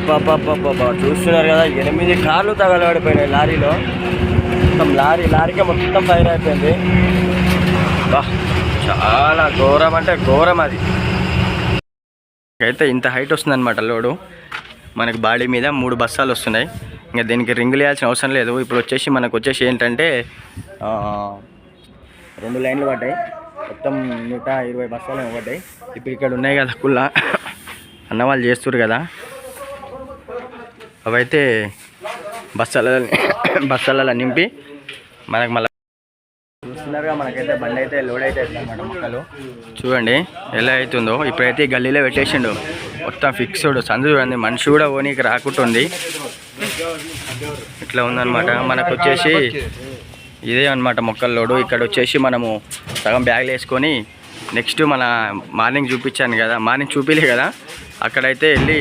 బాబా చూస్తున్నారు కదా, 8 కార్లు తగలబడిపోయినాయి లారీలో. మొత్తం లారీకే మొత్తం ఫైర్ అయిపోయింది. బా చాలా ఘోరం అంటే ఘోరం. అది అయితే ఇంత హైట్ వస్తుంది అనమాట లోడు మనకి బాడీ మీద. 3 బస్తాలు వస్తున్నాయి. ఇంకా దీనికి రింగులు వేయాల్సిన అవసరం లేదు. ఇప్పుడు మనకు వచ్చేసి ఏంటంటే 2 లైన్లు పడ్డాయి. మొత్తం 120 బస్తాలు పడ్డాయి. ఇప్పుడు ఇక్కడ ఉన్నాయి కదా కుల్లా అన్న వాళ్ళు చేస్తారు కదా, అవైతే బస్తాలలో నింపి మనకు మళ్ళీ చూస్తున్నారుగా. మనకైతే బండి అయితే లోడ్ అయితే అన్నమాట. మొక్కలు చూడండి ఎలా అవుతుందో. ఇప్పుడైతే ఈ గల్లీలో పెట్టేసిండు మొత్తం ఫిక్స్డ్. సందు చూడండి, మనిషి కూడా ఓనీకి రాకుంటుంది. ఇట్లా ఉందన్నమాట. మనకు వచ్చేసి ఇదే అనమాట మొక్కల లోడు. ఇక్కడ వచ్చేసి మనము సగం బ్యాగ్లు వేసుకొని నెక్స్ట్ మన మార్నింగ్ చూపించాను కదా, మార్నింగ్ చూపిలే కదా, అక్కడైతే వెళ్ళి